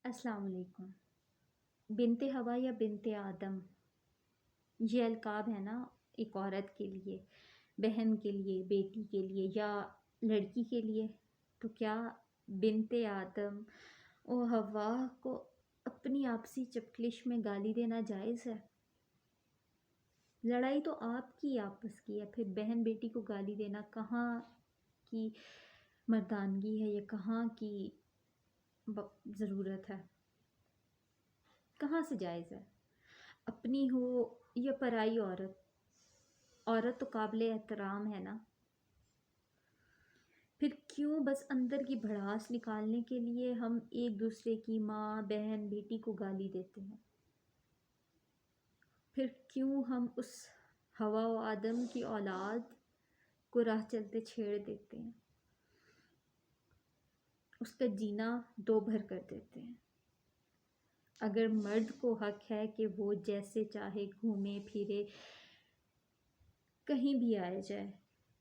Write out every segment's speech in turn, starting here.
अस्सलाम वालेकुम। बिन्ते हवा या बिन्ते आदम, ये अलकाब है ना एक औरत के लिए, बहन के लिए, बेटी के लिए या लड़की के लिए। तो क्या बिन्ते आदम और हवा को अपनी आपसी चपकलिश में गाली देना जायज़ है? लड़ाई तो आपकी आपस की है, फिर बहन बेटी को गाली देना कहाँ की मर्दानगी है या कहाँ की ज़रूरत है? कहाँ से जायज़ है? अपनी हो या पराई औरत, औरत तो काबिले एहतराम है ना। फिर क्यों बस अंदर की भड़ास निकालने के लिए हम एक दूसरे की माँ बहन बेटी को गाली देते हैं? फिर क्यों हम उस हवा व आदम की औलाद को राह चलते छेड़ देते हैं, उसका जीना दो भर कर देते हैं? अगर मर्द को हक है कि वो जैसे चाहे घूमे फिरे, कहीं भी आया जाए,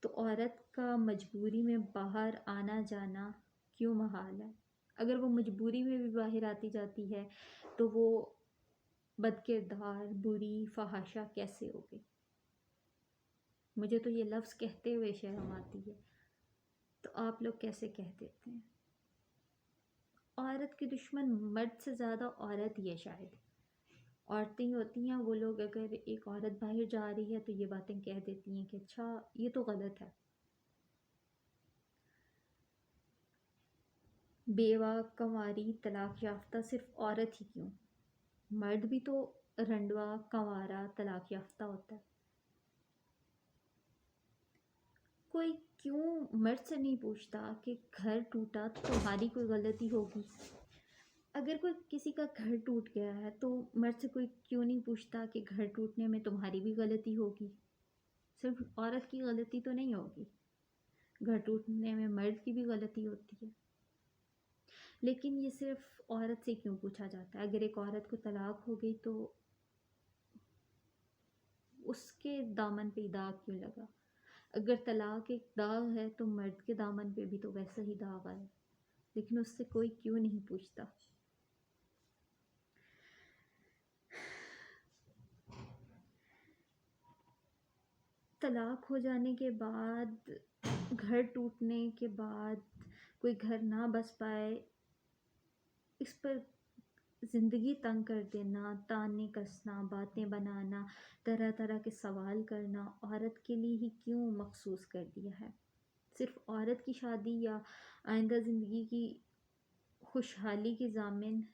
तो औरत का मजबूरी में बाहर आना जाना क्यों महाल है? अगर वो मजबूरी में भी बाहर आती जाती है तो वो बदकिरदार बुरी फहाशा कैसे होगी? मुझे तो ये लफ्ज़ कहते हुए शर्म आती है, तो आप लोग कैसे कह देते हैं? औरत की दुश्मन मर्द से ज़्यादा औरत ही है शायद। औरतें ही होती हैं वो लोग, अगर एक औरत बाहर जा रही है तो ये बातें कह देती हैं कि अच्छा ये तो गलत है। बेवा, कंवारी, तलाक याफ्ता सिर्फ औरत ही क्यों, मर्द भी तो रंडवा, कंवारा, तलाक याफ्ता होता है। कोई क्यों मर्द से नहीं पूछता कि घर टूटा तो तुम्हारी कोई गलती होगी? अगर कोई किसी का घर टूट गया है तो मर्द से कोई क्यों नहीं पूछता कि घर टूटने में तुम्हारी भी गलती होगी? सिर्फ औरत की गलती तो नहीं होगी, घर टूटने में मर्द की भी गलती होती है। लेकिन ये सिर्फ औरत से क्यों पूछा जाता है? अगर एक औरत को तलाक हो गई तो उसके दामन पे दाग क्यों लगा? अगर तलाक एक दाग है तो मर्द के दामन पे भी तो वैसा ही दाग है, लेकिन उससे कोई क्यों नहीं पूछता? तलाक हो जाने के बाद, घर टूटने के बाद कोई घर ना बस पाए, इस पर ज़िंदगी तंग कर देना, ताने कसना, बातें बनाना, तरह तरह के सवाल करना औरत के लिए ही क्यों मखसूस कर दिया है? सिर्फ औरत की शादी या आइंदा ज़िंदगी की खुशहाली की ज़ामिन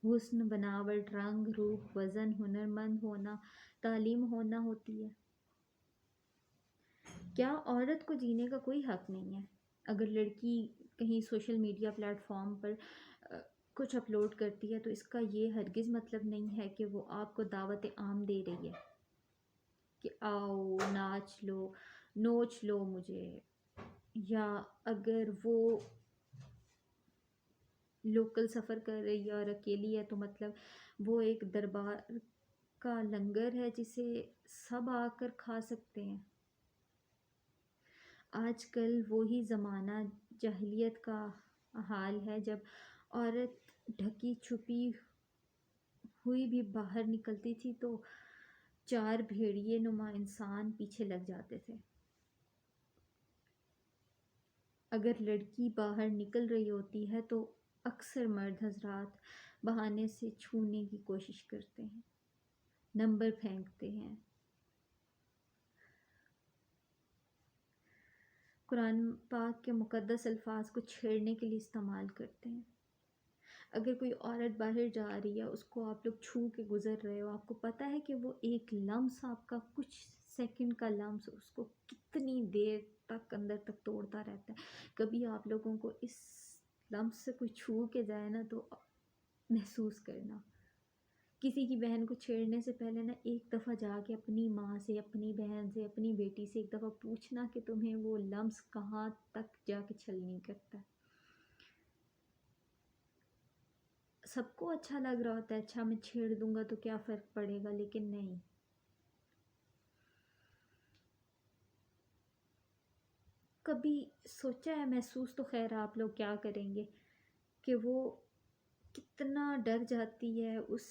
हुस्न, बनावट, रंग, रूप, वज़न, हुनरमंद होना, तालीम होना होती है? क्या औरत को जीने का कोई हक नहीं है? अगर लड़की कहीं सोशल मीडिया प्लेटफॉर्म पर कुछ अपलोड करती है तो इसका ये हरगिज़ मतलब नहीं है कि वो आपको दावत आम दे रही है कि आओ नाच लो, नोच लो मुझे। या अगर वो लोकल सफ़र कर रही है और अकेली है तो मतलब वो एक दरबार का लंगर है जिसे सब आकर खा सकते हैं। आजकल वही ज़माना जाहिलियत का हाल है जब औरत ढकी छुपी हुई भी बाहर निकलती थी तो चार भेड़िए नुमा इंसान पीछे लग जाते थे। अगर लड़की बाहर निकल रही होती है तो अक्सर मर्द हजरात बहाने से छूने की कोशिश करते हैं, नंबर फेंकते हैं, कुरान पाक के मुकद्दस अल्फाज को छेड़ने के लिए इस्तेमाल करते हैं। अगर कोई औरत बाहर जा रही है, उसको आप लोग छू के गुजर रहे हो, आपको पता है कि वो एक लम्स, आपका कुछ सेकंड का लम्स उसको कितनी देर तक अंदर तक तोड़ता रहता है। कभी आप लोगों को इस लम्स से कोई छू के जाए ना तो महसूस करना, किसी की बहन को छेड़ने से पहले ना एक दफ़ा जाके अपनी माँ से, अपनी बहन से, अपनी बेटी से एक दफ़ा पूछना कि तुम्हें वो लम्स कहाँ तक जाके छलनी करता है। सबको अच्छा लग रहा होता है, अच्छा मैं छेड़ दूंगा तो क्या फ़र्क पड़ेगा, लेकिन नहीं। कभी सोचा है, महसूस तो खैर आप लोग क्या करेंगे, کہ وہ کتنا ڈر جاتی ہے، اس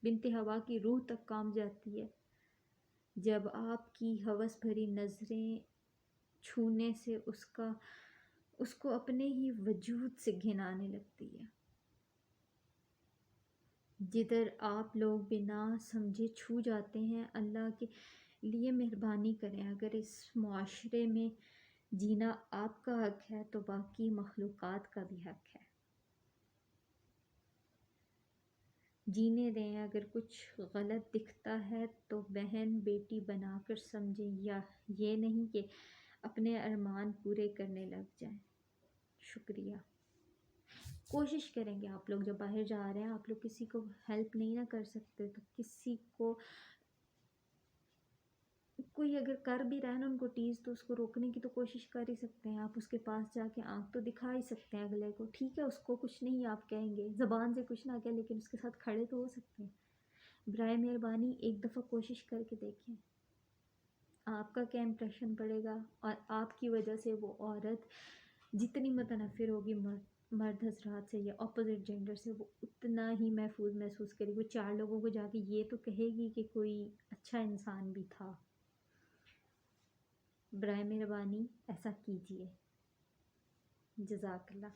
بنت ہوا کی روح تک کانپ جاتی ہے جب آپ کی ہوس بھری نظریں چھونے سے اس کو اپنے ہی وجود سے گھن آنے لگتی ہے۔ جدھر آپ لوگ بنا سمجھے چھو جاتے ہیں، اللہ کے لیے مہربانی کریں، اگر اس معاشرے میں جینا آپ کا حق ہے تو باقی مخلوقات کا بھی حق ہے، جینے دیں۔ اگر کچھ غلط دکھتا ہے تو بہن بیٹی بنا کر سمجھیں، یا یہ نہیں کہ اپنے ارمان پورے کرنے لگ جائیں۔ شکریہ۔ کوشش کریں گے آپ لوگ جب باہر جا رہے ہیں، آپ لوگ کسی کو ہیلپ نہیں نہ کر سکتے تو کسی کو، کوئی اگر کر بھی رہا ہے نا ان کو ٹیز، تو اس کو روکنے کی تو کوشش کر ہی سکتے ہیں آپ، اس کے پاس جا کے آنکھ تو دکھا ہی سکتے ہیں اگلے کو، ٹھیک ہے اس کو کچھ نہیں آپ کہیں گے، زبان سے کچھ نہ کہیں لیکن اس کے ساتھ کھڑے تو ہو سکتے ہیں۔ برائے مہربانی ایک دفعہ کوشش کر کے دیکھیں، آپ کا کیا امپریشن پڑے گا، اور آپ کی وجہ سے وہ عورت جتنی متنفر ہوگی مرد حضرات سے یا اپوزٹ جینڈر سے، وہ اتنا ہی محفوظ محسوس کرے گی، وہ 4 لوگوں کو جا کے یہ تو کہے گی کہ کوئی اچھا انسان بھی تھا۔ برائے مہربانی ایسا کیجیے۔ جزاک اللہ۔